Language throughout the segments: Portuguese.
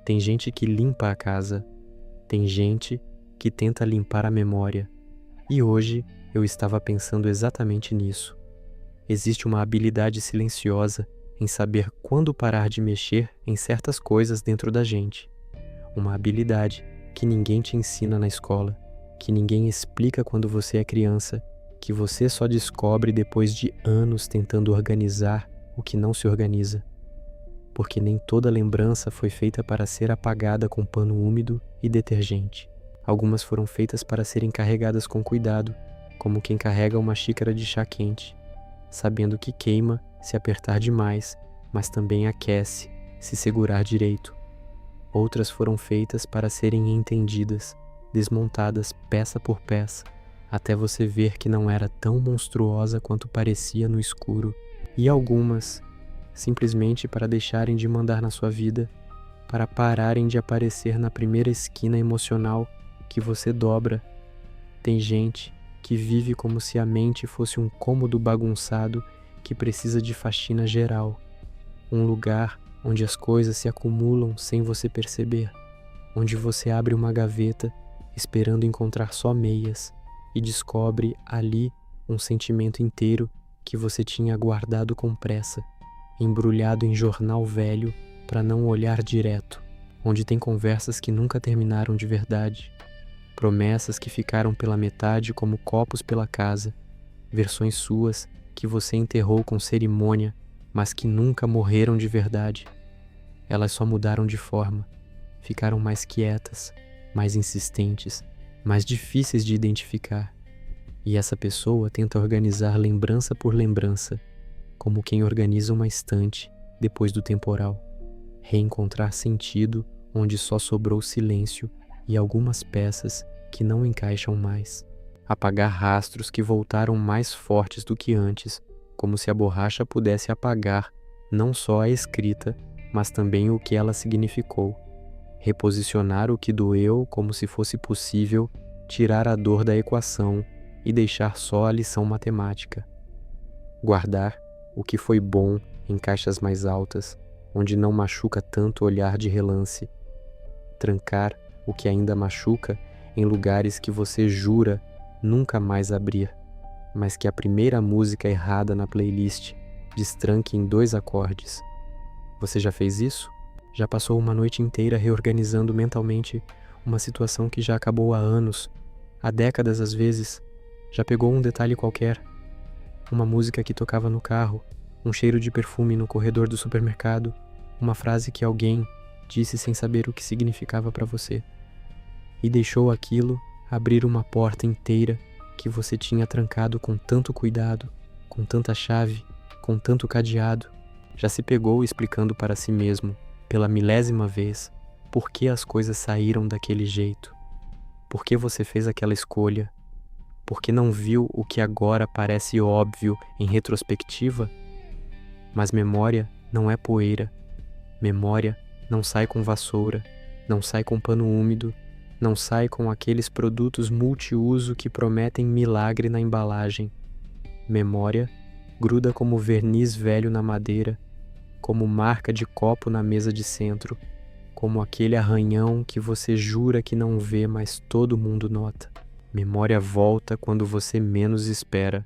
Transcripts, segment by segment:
Tem gente que limpa a casa, tem gente que tenta limpar a memória. E hoje eu estava pensando exatamente nisso. Existe uma habilidade silenciosa em saber quando parar de mexer em certas coisas dentro da gente. Uma habilidade que ninguém te ensina na escola, que ninguém explica quando você é criança, que você só descobre depois de anos tentando organizar o que não se organiza. Porque nem toda lembrança foi feita para ser apagada com pano úmido e detergente. Algumas foram feitas para serem carregadas com cuidado, como quem carrega uma xícara de chá quente, sabendo que queima se apertar demais, mas também aquece se segurar direito. Outras foram feitas para serem entendidas, desmontadas peça por peça, até você ver que não era tão monstruosa quanto parecia no escuro. E algumas, simplesmente para deixarem de mandar na sua vida, para pararem de aparecer na primeira esquina emocional que você dobra. Tem gente que vive como se a mente fosse um cômodo bagunçado que precisa de faxina geral, um lugar onde as coisas se acumulam sem você perceber, onde você abre uma gaveta esperando encontrar só meias e descobre ali um sentimento inteiro que você tinha guardado com pressa, embrulhado em jornal velho para não olhar direto, onde tem conversas que nunca terminaram de verdade, promessas que ficaram pela metade como copos pela casa, versões suas que você enterrou com cerimônia, mas que nunca morreram de verdade. Elas só mudaram de forma, ficaram mais quietas, mais insistentes, mais difíceis de identificar. E essa pessoa tenta organizar lembrança por lembrança, como quem organiza uma estante depois do temporal. Reencontrar sentido onde só sobrou silêncio e algumas peças que não encaixam mais. Apagar rastros que voltaram mais fortes do que antes, como se a borracha pudesse apagar não só a escrita, mas também o que ela significou. Reposicionar o que doeu como se fosse possível tirar a dor da equação e deixar só a lição matemática. Guardar o que foi bom em caixas mais altas, onde não machuca tanto olhar de relance. Trancar o que ainda machuca em lugares que você jura nunca mais abrir, mas que a primeira música errada na playlist destranque em 2 acordes. Você já fez isso? Já passou uma noite inteira reorganizando mentalmente uma situação que já acabou há anos, há décadas às vezes? Já pegou um detalhe qualquer, uma música que tocava no carro, um cheiro de perfume no corredor do supermercado, uma frase que alguém disse sem saber o que significava para você, e deixou aquilo abrir uma porta inteira que você tinha trancado com tanto cuidado, com tanta chave, com tanto cadeado. Já se pegou explicando para si mesmo, pela milésima vez, por que as coisas saíram daquele jeito, por que você fez aquela escolha, por que não viu o que agora parece óbvio em retrospectiva? Mas memória não é poeira, memória não sai com vassoura, não sai com pano úmido, não sai com aqueles produtos multiuso que prometem milagre na embalagem. Memória gruda como verniz velho na madeira, como marca de copo na mesa de centro, como aquele arranhão que você jura que não vê, mas todo mundo nota. Memória volta quando você menos espera,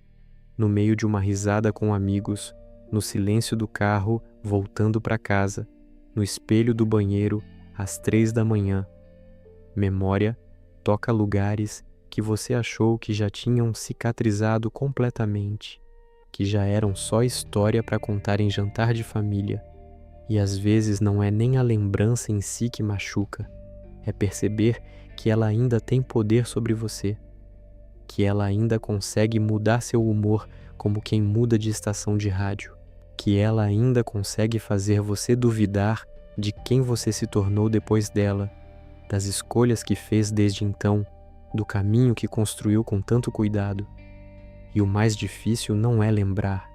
no meio de uma risada com amigos, no silêncio do carro voltando para casa, no espelho do banheiro às 3 da manhã. Memória toca lugares que você achou que já tinham cicatrizado completamente, que já eram só história para contar em jantar de família. E às vezes não é nem a lembrança em si que machuca, é perceber que ela ainda tem poder sobre você, que ela ainda consegue mudar seu humor como quem muda de estação de rádio, que ela ainda consegue fazer você duvidar de quem você se tornou depois dela, das escolhas que fez desde então, do caminho que construiu com tanto cuidado. E o mais difícil não é lembrar,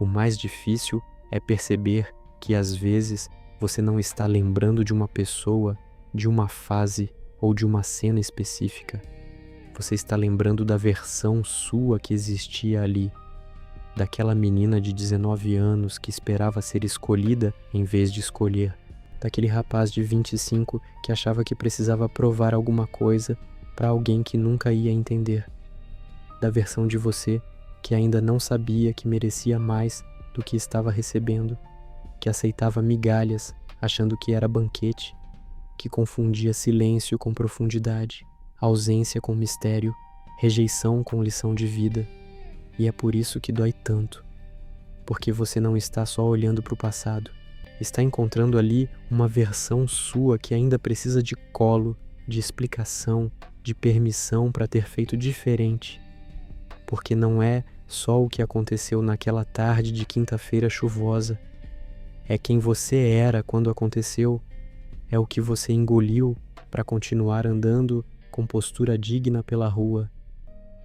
o mais difícil é perceber que às vezes você não está lembrando de uma pessoa, de uma fase ou de uma cena específica. Você está lembrando da versão sua que existia ali, daquela menina de 19 anos que esperava ser escolhida em vez de escolher, daquele rapaz de 25 que achava que precisava provar alguma coisa para alguém que nunca ia entender, da versão de você que ainda não sabia que merecia mais do que estava recebendo, que aceitava migalhas achando que era banquete, que confundia silêncio com profundidade, ausência com mistério, rejeição com lição de vida. E é por isso que dói tanto, porque você não está só olhando para o passado, está encontrando ali uma versão sua que ainda precisa de colo, de explicação, de permissão para ter feito diferente, porque não é só o que aconteceu naquela tarde de quinta-feira chuvosa, é quem você era quando aconteceu, é o que você engoliu para continuar andando com postura digna pela rua,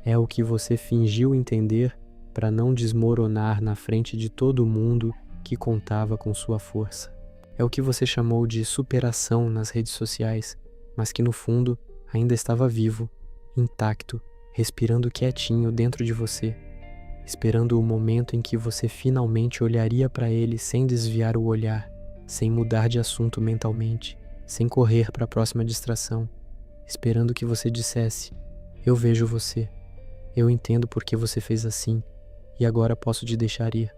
é o que você fingiu entender para não desmoronar na frente de todo mundo que contava com sua força. É o que você chamou de superação nas redes sociais, mas que no fundo ainda estava vivo, intacto, respirando quietinho dentro de você, esperando o momento em que você finalmente olharia para ele sem desviar o olhar, sem mudar de assunto mentalmente, sem correr para a próxima distração, esperando que você dissesse: "Eu vejo você, eu entendo por que você fez assim, e agora posso te deixar ir."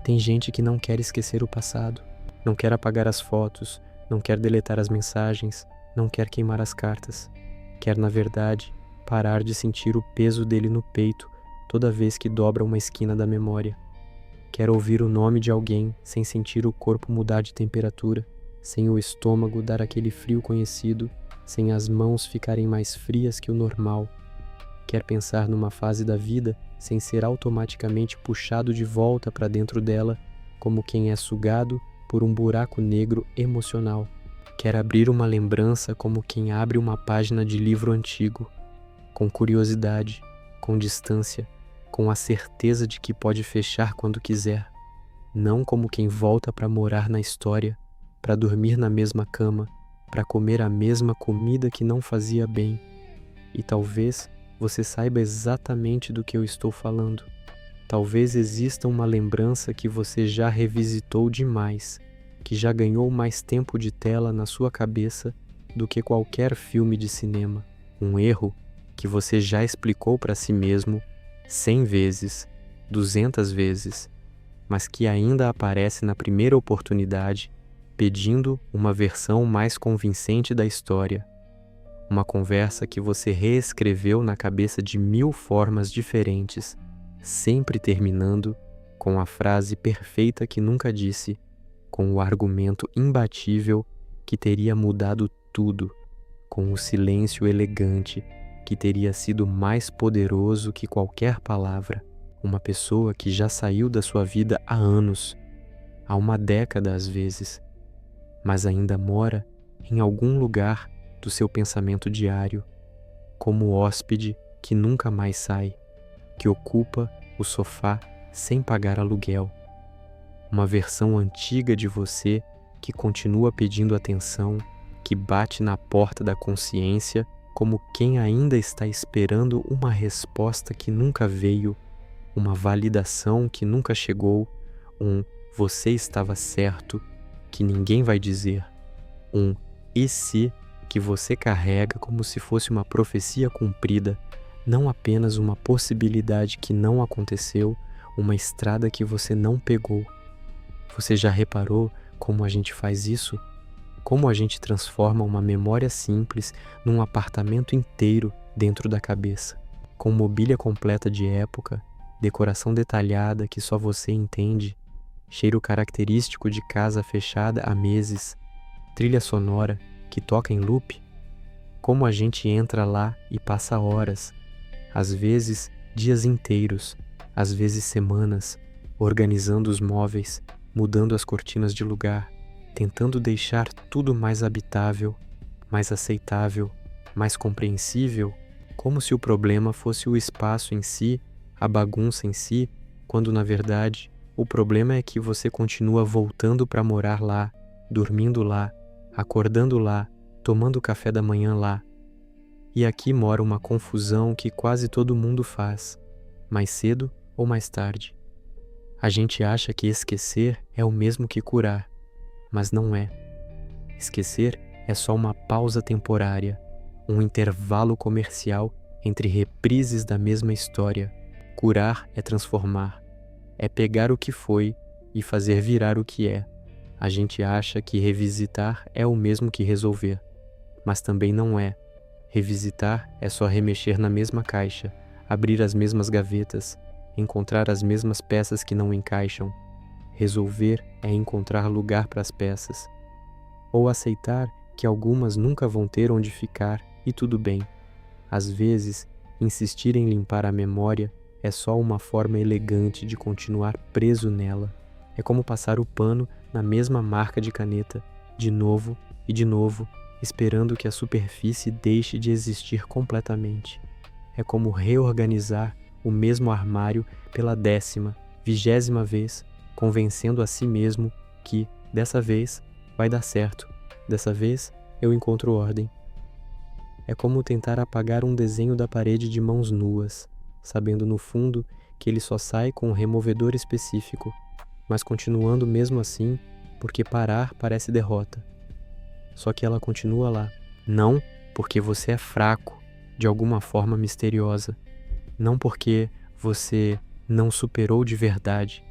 Tem gente que não quer esquecer o passado, não quer apagar as fotos, não quer deletar as mensagens, não quer queimar as cartas. Quer, na verdade, parar de sentir o peso dele no peito toda vez que dobra uma esquina da memória. Quer ouvir o nome de alguém sem sentir o corpo mudar de temperatura, sem o estômago dar aquele frio conhecido, sem as mãos ficarem mais frias que o normal. Quer pensar numa fase da vida sem ser automaticamente puxado de volta para dentro dela, como quem é sugado por um buraco negro emocional. Quer abrir uma lembrança como quem abre uma página de livro antigo, com curiosidade, com distância, com a certeza de que pode fechar quando quiser, não como quem volta para morar na história, para dormir na mesma cama, para comer a mesma comida que não fazia bem. E talvez você saiba exatamente do que eu estou falando. Talvez exista uma lembrança que você já revisitou demais, que já ganhou mais tempo de tela na sua cabeça do que qualquer filme de cinema. Um erro que você já explicou para si mesmo 100 vezes, 200 vezes, mas que ainda aparece na primeira oportunidade, pedindo uma versão mais convincente da história. Uma conversa que você reescreveu na cabeça de 1000 formas diferentes, sempre terminando com a frase perfeita que nunca disse, com o argumento imbatível que teria mudado tudo, com o silêncio elegante que teria sido mais poderoso que qualquer palavra. Uma pessoa que já saiu da sua vida há anos, há uma década às vezes, mas ainda mora em algum lugar do seu pensamento diário, como hóspede que nunca mais sai, que ocupa o sofá sem pagar aluguel. Uma versão antiga de você que continua pedindo atenção, que bate na porta da consciência como quem ainda está esperando uma resposta que nunca veio, uma validação que nunca chegou, um "você estava certo" que ninguém vai dizer, um "e se" que você carrega como se fosse uma profecia cumprida, não apenas uma possibilidade que não aconteceu, uma estrada que você não pegou. Você já reparou como a gente faz isso? Como a gente transforma uma memória simples num apartamento inteiro dentro da cabeça, com mobília completa de época, decoração detalhada que só você entende, cheiro característico de casa fechada há meses, trilha sonora que toca em loop? Como a gente entra lá e passa horas, às vezes dias inteiros, às vezes semanas, organizando os móveis, mudando as cortinas de lugar, tentando deixar tudo mais habitável, mais aceitável, mais compreensível, como se o problema fosse o espaço em si, a bagunça em si, quando na verdade o problema é que você continua voltando para morar lá, dormindo lá, acordando lá, tomando café da manhã lá. E aqui mora uma confusão que quase todo mundo faz, mais cedo ou mais tarde. A gente acha que esquecer é o mesmo que curar, mas não é. Esquecer é só uma pausa temporária, um intervalo comercial entre reprises da mesma história. Curar é transformar, é pegar o que foi e fazer virar o que é. A gente acha que revisitar é o mesmo que resolver, mas também não é. Revisitar é só remexer na mesma caixa, abrir as mesmas gavetas, encontrar as mesmas peças que não encaixam. Resolver é encontrar lugar para as peças. Ou aceitar que algumas nunca vão ter onde ficar e tudo bem. Às vezes, insistir em limpar a memória é só uma forma elegante de continuar preso nela. É como passar o pano na mesma marca de caneta, de novo e de novo, esperando que a superfície deixe de existir completamente. É como reorganizar o mesmo armário pela 10ª, 20ª vez, convencendo a si mesmo que, dessa vez, vai dar certo. Dessa vez, eu encontro ordem. É como tentar apagar um desenho da parede de mãos nuas, sabendo no fundo que ele só sai com um removedor específico, mas continuando mesmo assim, porque parar parece derrota. Só que ela continua lá. Não porque você é fraco, de alguma forma misteriosa. Não porque você não superou de verdade.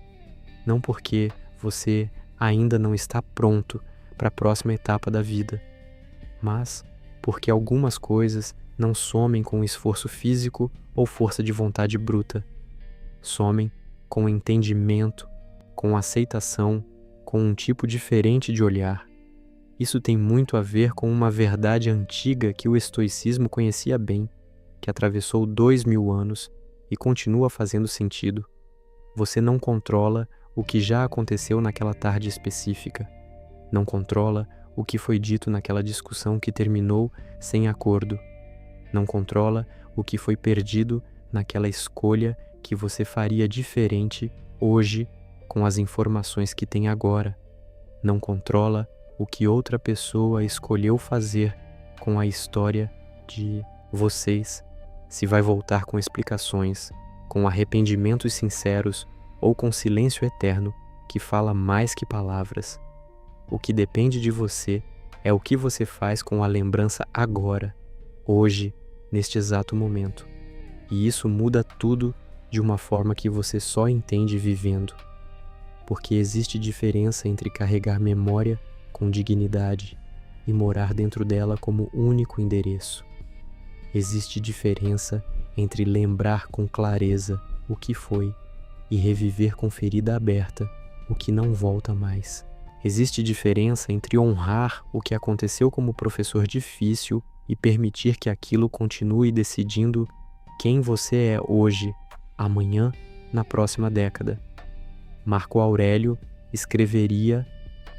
Não porque você ainda não está pronto para a próxima etapa da vida. Mas porque algumas coisas não somem com esforço físico ou força de vontade bruta. Somem com entendimento, com aceitação, com um tipo diferente de olhar. Isso tem muito a ver com uma verdade antiga que o estoicismo conhecia bem, que atravessou 2000 anos e continua fazendo sentido. Você não controla o que já aconteceu naquela tarde específica. Não controla o que foi dito naquela discussão que terminou sem acordo. Não controla o que foi perdido naquela escolha que você faria diferente hoje com as informações que tem agora. Não controla o que outra pessoa escolheu fazer com a história de vocês, se vai voltar com explicações, com arrependimentos sinceros ou com silêncio eterno que fala mais que palavras. O que depende de você é o que você faz com a lembrança agora, hoje, neste exato momento. E isso muda tudo de uma forma que você só entende vivendo. Porque existe diferença entre carregar memória com dignidade e morar dentro dela como único endereço. Existe diferença entre lembrar com clareza o que foi e reviver com ferida aberta o que não volta mais. Existe diferença entre honrar o que aconteceu como professor difícil e permitir que aquilo continue decidindo quem você é hoje, amanhã, na próxima década. Marco Aurélio escreveria,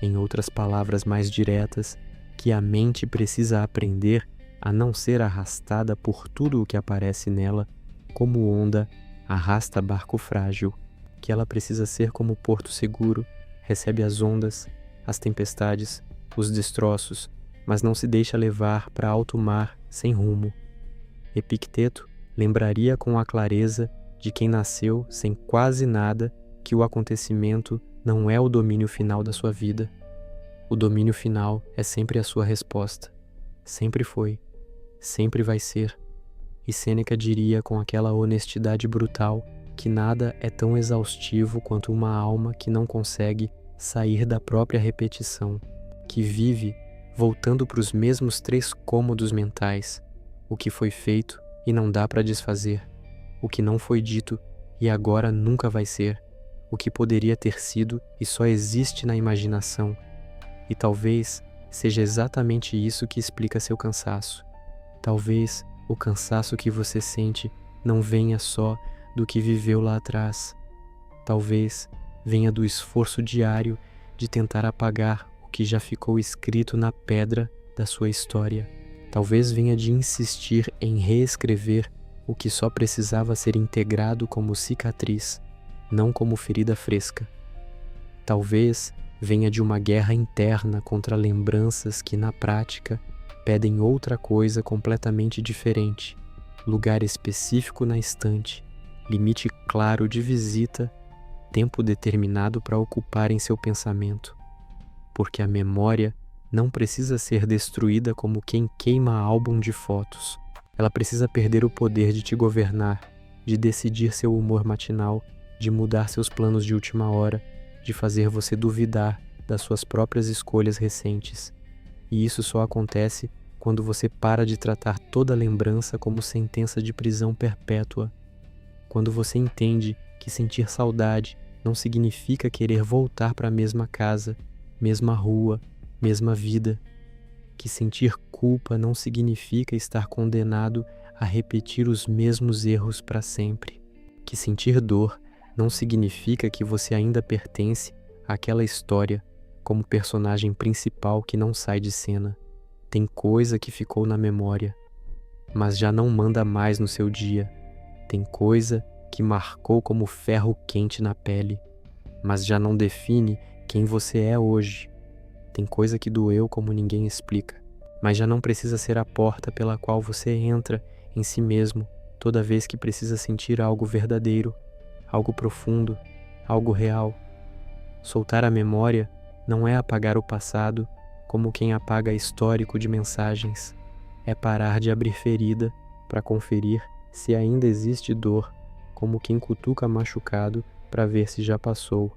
em outras palavras mais diretas, que a mente precisa aprender a não ser arrastada por tudo o que aparece nela, como onda arrasta barco frágil, que ela precisa ser como porto seguro, recebe as ondas, as tempestades, os destroços, mas não se deixa levar para alto mar sem rumo. Epicteto lembraria com a clareza de quem nasceu sem quase nada que o acontecimento não é o domínio final da sua vida. O domínio final é sempre a sua resposta. Sempre foi, sempre vai ser. E Sêneca diria com aquela honestidade brutal que nada é tão exaustivo quanto uma alma que não consegue sair da própria repetição, que vive voltando para os mesmos 3 cômodos mentais, o que foi feito e não dá para desfazer, o que não foi dito e agora nunca vai ser, o que poderia ter sido e só existe na imaginação. E talvez seja exatamente isso que explica seu cansaço. Talvez o cansaço que você sente não venha só do que viveu lá atrás. Talvez venha do esforço diário de tentar apagar o que já ficou escrito na pedra da sua história. Talvez venha de insistir em reescrever o que só precisava ser integrado como cicatriz, não como ferida fresca. Talvez venha de uma guerra interna contra lembranças que, na prática, pedem outra coisa completamente diferente, lugar específico na estante, limite claro de visita, tempo determinado para ocupar em seu pensamento. Porque a memória não precisa ser destruída como quem queima álbum de fotos. Ela precisa perder o poder de te governar, de decidir seu humor matinal, de mudar seus planos de última hora, de fazer você duvidar das suas próprias escolhas recentes. E isso só acontece quando você para de tratar toda lembrança como sentença de prisão perpétua. Quando você entende que sentir saudade não significa querer voltar para a mesma casa, mesma rua, mesma vida. Que sentir culpa não significa estar condenado a repetir os mesmos erros para sempre. Que sentir dor não significa que você ainda pertence àquela história como personagem principal que não sai de cena. Tem coisa que ficou na memória, mas já não manda mais no seu dia. Tem coisa que marcou como ferro quente na pele, mas já não define quem você é hoje. Tem coisa que doeu como ninguém explica, mas já não precisa ser a porta pela qual você entra em si mesmo toda vez que precisa sentir algo verdadeiro, algo profundo, algo real. Soltar a memória não é apagar o passado como quem apaga histórico de mensagens. É parar de abrir ferida para conferir se ainda existe dor, como quem cutuca machucado para ver se já passou.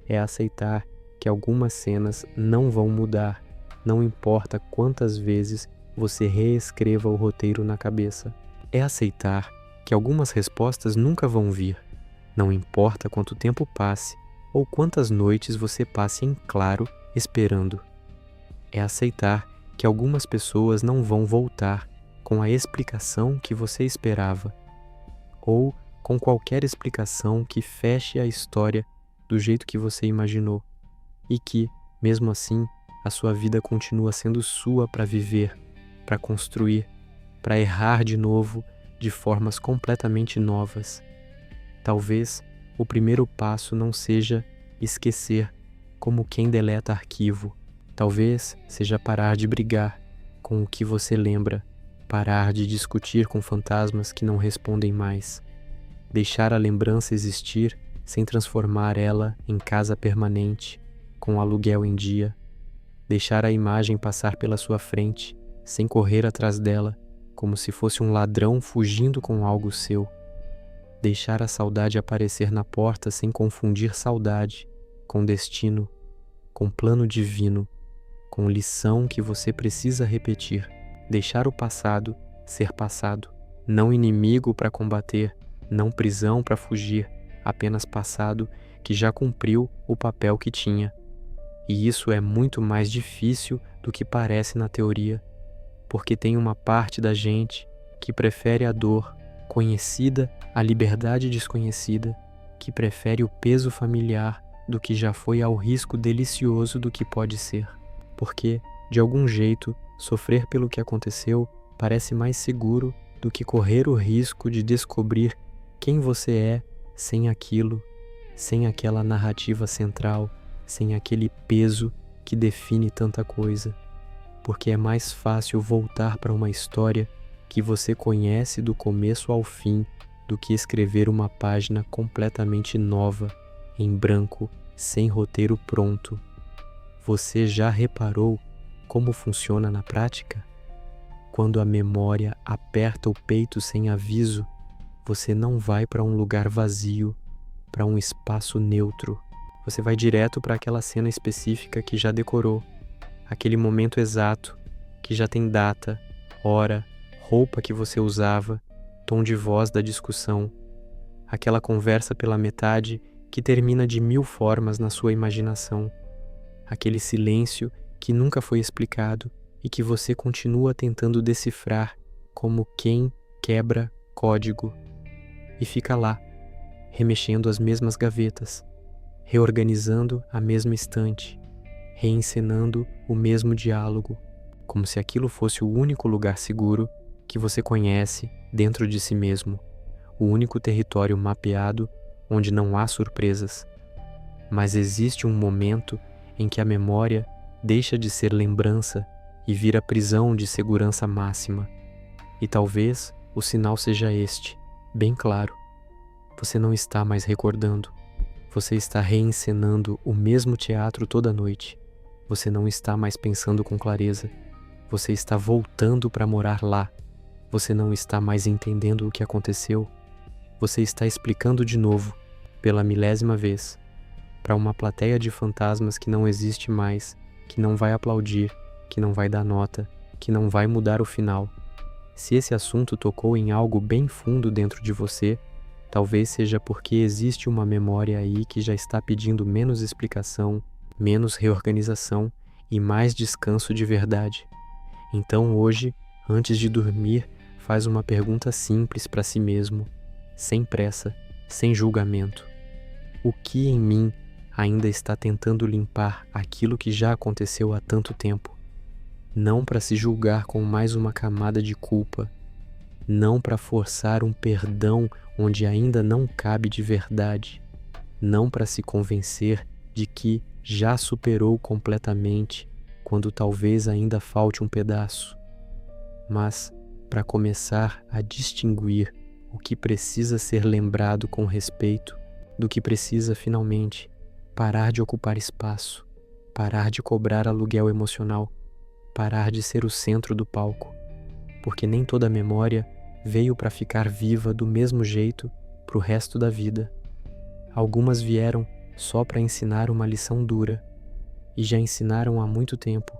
É aceitar que algumas cenas não vão mudar, não importa quantas vezes você reescreva o roteiro na cabeça. É aceitar que algumas respostas nunca vão vir, não importa quanto tempo passe ou quantas noites você passe em claro esperando. É aceitar que algumas pessoas não vão voltar com a explicação que você esperava, ou com qualquer explicação que feche a história do jeito que você imaginou, e que, mesmo assim, a sua vida continua sendo sua para viver, para construir, para errar de novo de formas completamente novas. Talvez o primeiro passo não seja esquecer como quem deleta arquivo. Talvez seja parar de brigar com o que você lembra, parar de discutir com fantasmas que não respondem mais. Deixar a lembrança existir sem transformar ela em casa permanente, com aluguel em dia. Deixar a imagem passar pela sua frente, sem correr atrás dela, como se fosse um ladrão fugindo com algo seu. Deixar a saudade aparecer na porta sem confundir saudade com destino, com plano divino, com lição que você precisa repetir. Deixar o passado ser passado, não inimigo para combater, não prisão para fugir, apenas passado que já cumpriu o papel que tinha. E isso é muito mais difícil do que parece na teoria, porque tem uma parte da gente que prefere a dor conhecida à liberdade desconhecida, que prefere o peso familiar do que já foi ao risco delicioso do que pode ser. Porque, de algum jeito, sofrer pelo que aconteceu parece mais seguro do que correr o risco de descobrir quem você é sem aquilo, sem aquela narrativa central, sem aquele peso que define tanta coisa. Porque é mais fácil voltar para uma história que você conhece do começo ao fim do que escrever uma página completamente nova, em branco, sem roteiro pronto. Você já reparou como funciona na prática? Quando a memória aperta o peito sem aviso, você não vai para um lugar vazio, para um espaço neutro. Você vai direto para aquela cena específica que já decorou, aquele momento exato, que já tem data, hora, roupa que você usava, tom de voz da discussão, aquela conversa pela metade que termina de 1000 formas na sua imaginação, aquele silêncio que nunca foi explicado e que você continua tentando decifrar como quem quebra código, e fica lá, remexendo as mesmas gavetas, reorganizando a mesma estante, reencenando o mesmo diálogo, como se aquilo fosse o único lugar seguro que você conhece dentro de si mesmo, o único território mapeado onde não há surpresas. Mas existe um momento em que a memória deixa de ser lembrança e vira prisão de segurança máxima. E talvez o sinal seja este, bem claro. Você não está mais recordando. Você está reencenando o mesmo teatro toda noite. Você não está mais pensando com clareza. Você está voltando para morar lá. Você não está mais entendendo o que aconteceu. Você está explicando de novo, pela milésima vez, para uma plateia de fantasmas que não existe mais, que não vai aplaudir, que não vai dar nota, que não vai mudar o final. Se esse assunto tocou em algo bem fundo dentro de você, talvez seja porque existe uma memória aí que já está pedindo menos explicação, menos reorganização e mais descanso de verdade. Então hoje, antes de dormir, faz uma pergunta simples para si mesmo, sem pressa, sem julgamento. O que em mim ainda está tentando limpar aquilo que já aconteceu há tanto tempo? Não para se julgar com mais uma camada de culpa, não para forçar um perdão onde ainda não cabe de verdade, não para se convencer de que já superou completamente quando talvez ainda falte um pedaço, mas para começar a distinguir o que precisa ser lembrado com respeito do que precisa finalmente parar de ocupar espaço, parar de cobrar aluguel emocional, parar de ser o centro do palco, porque nem toda memória veio para ficar viva do mesmo jeito pro resto da vida. Algumas vieram só para ensinar uma lição dura, e já ensinaram há muito tempo.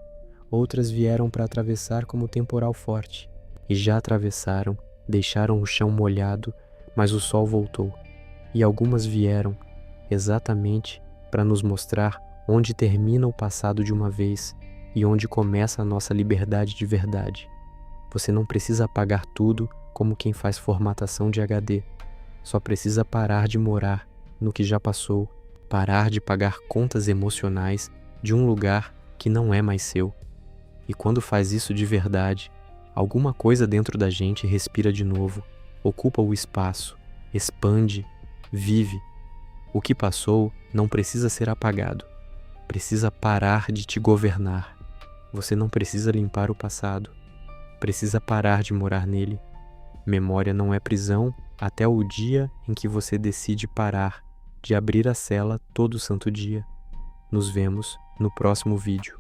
Outras vieram para atravessar como temporal forte, e já atravessaram, deixaram o chão molhado, mas o sol voltou. E algumas vieram exatamente para nos mostrar onde termina o passado de uma vez e onde começa a nossa liberdade de verdade. Você não precisa apagar tudo como quem faz formatação de HD. Só precisa parar de morar no que já passou, parar de pagar contas emocionais de um lugar que não é mais seu. E quando faz isso de verdade, alguma coisa dentro da gente respira de novo, ocupa o espaço, expande, vive. O que passou não precisa ser apagado, precisa parar de te governar. Você não precisa limpar o passado, precisa parar de morar nele. Memória não é prisão até o dia em que você decide parar de abrir a cela todo santo dia. Nos vemos no próximo vídeo.